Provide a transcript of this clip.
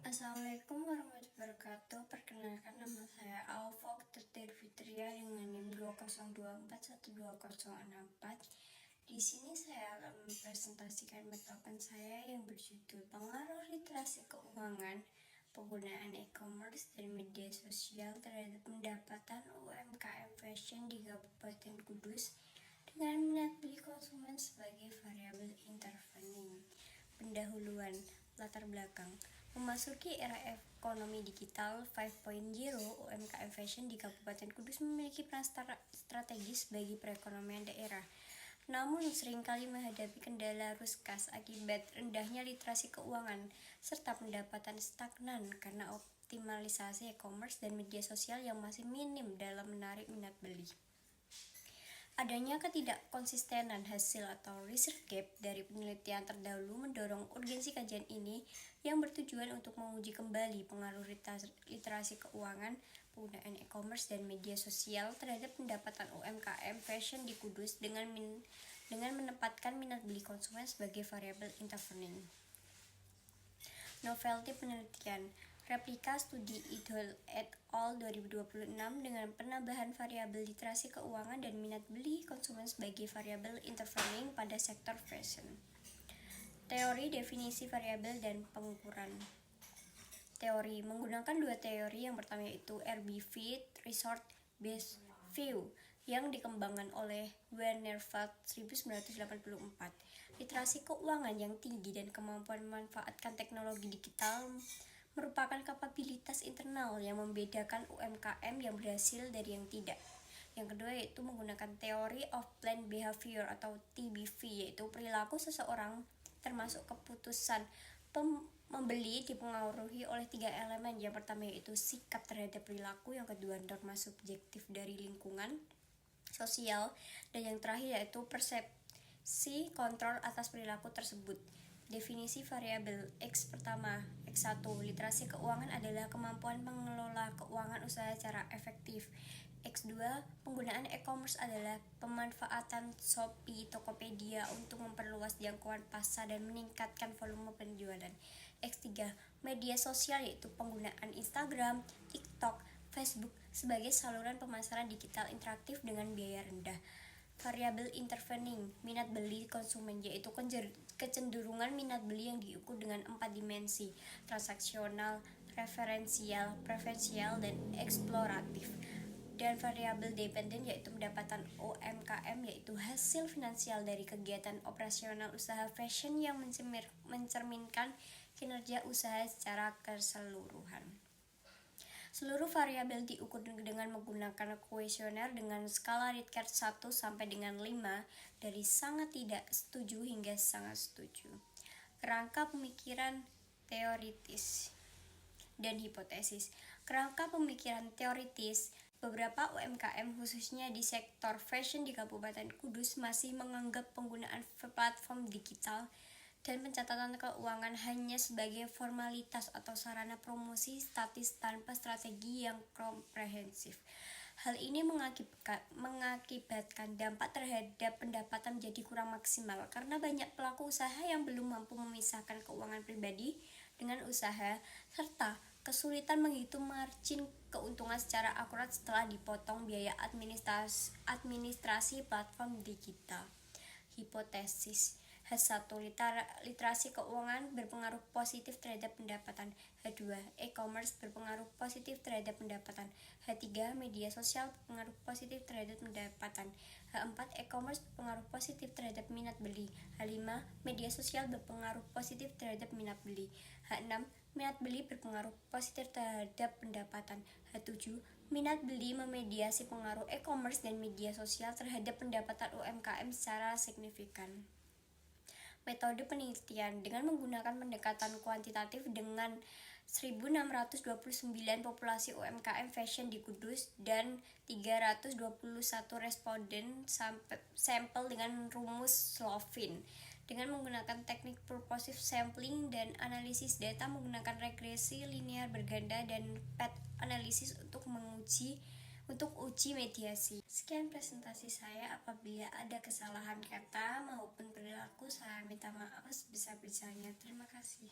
Assalamualaikum warahmatullahi wabarakatuh. Perkenalkan, nama saya Alfa Fitria dengan NIM 202412064. Di sini saya akan mempresentasikan metoden saya yang berjudul pengaruh literasi keuangan, penggunaan e-commerce dan media sosial terhadap pendapatan UMKM fashion di Kabupaten Kudus dengan minat beli konsumen sebagai variabel intervening. Pendahuluan, latar belakang. Memasuki era ekonomi digital 5.0, UMKM fashion di Kabupaten Kudus memiliki peran strategis bagi perekonomian daerah. Namun seringkali menghadapi kendala ruskas akibat rendahnya literasi keuangan serta pendapatan stagnan karena optimalisasi e-commerce dan media sosial yang masih minim dalam menarik minat beli. Adanya ketidakkonsistenan hasil atau research gap dari penelitian terdahulu mendorong urgensi kajian ini yang bertujuan untuk menguji kembali pengaruh literasi keuangan, penggunaan e-commerce dan media sosial terhadap pendapatan UMKM fashion di Kudus dengan menempatkan minat beli konsumen sebagai variabel intervening. Novelty penelitian. Replika studi Idol et al. 2026 dengan penambahan variabel literasi keuangan dan minat beli konsumen sebagai variabel intervening pada sektor fashion. Teori, definisi variabel dan pengukuran. Teori menggunakan dua teori. Yang pertama yaitu RBV, Result Based View, yang dikembangkan oleh Weinerfeld 1984. Literasi keuangan yang tinggi dan kemampuan memanfaatkan teknologi digital merupakan kapabilitas internal yang membedakan UMKM yang berhasil dari yang tidak. Yang kedua yaitu menggunakan teori of planned behavior atau TBV, yaitu perilaku seseorang termasuk keputusan membeli dipengaruhi oleh tiga elemen. Yang pertama yaitu sikap terhadap perilaku, yang kedua norma subjektif dari lingkungan sosial, dan yang terakhir yaitu persepsi kontrol atas perilaku tersebut. Definisi variabel X pertama, X1, literasi keuangan adalah kemampuan mengelola keuangan usaha secara efektif. X2, penggunaan e-commerce adalah pemanfaatan Shopee, Tokopedia untuk memperluas jangkauan pasar dan meningkatkan volume penjualan. X3, media sosial yaitu penggunaan Instagram, TikTok, Facebook sebagai saluran pemasaran digital interaktif dengan biaya rendah. Variabel intervening, minat beli konsumen, yaitu kecenderungan minat beli yang diukur dengan 4 dimensi: transaksional, referensial, preferensial, dan eksploratif. Dan variabel dependen yaitu pendapatan UMKM, yaitu hasil finansial dari kegiatan operasional usaha fashion yang mencerminkan kinerja usaha secara keseluruhan. Seluruh variabel diukur dengan menggunakan kuesioner dengan skala Likert 1 sampai dengan 5, dari sangat tidak setuju hingga sangat setuju. Kerangka pemikiran teoritis dan hipotesis. Kerangka pemikiran teoritis, beberapa UMKM khususnya di sektor fashion di Kabupaten Kudus masih menganggap penggunaan platform digital dan pencatatan keuangan hanya sebagai formalitas atau sarana promosi statis tanpa strategi yang komprehensif. Hal ini mengakibatkan dampak terhadap pendapatan menjadi kurang maksimal karena banyak pelaku usaha yang belum mampu memisahkan keuangan pribadi dengan usaha, serta kesulitan menghitung margin keuntungan secara akurat setelah dipotong biaya administrasi platform digital. Hipotesis H1, literasi keuangan berpengaruh positif terhadap pendapatan. H2, e-commerce berpengaruh positif terhadap pendapatan. H3, media sosial berpengaruh positif terhadap pendapatan. H4, e-commerce berpengaruh positif terhadap minat beli. H5, media sosial berpengaruh positif terhadap minat beli. H6, minat beli berpengaruh positif terhadap pendapatan. H7, minat beli memediasi pengaruh e-commerce dan media sosial terhadap pendapatan UMKM secara signifikan. Metode penelitian dengan menggunakan pendekatan kuantitatif dengan 1629 populasi UMKM fashion di Kudus dan 321 responden sampel dengan rumus Slovin. Dengan menggunakan teknik purposive sampling dan analisis data menggunakan regresi linear berganda dan path analisis untuk uji mediasi. Sekian presentasi saya. Apabila ada kesalahan kata maupun perilaku, saya minta maaf sebesar-besarnya. Terima kasih.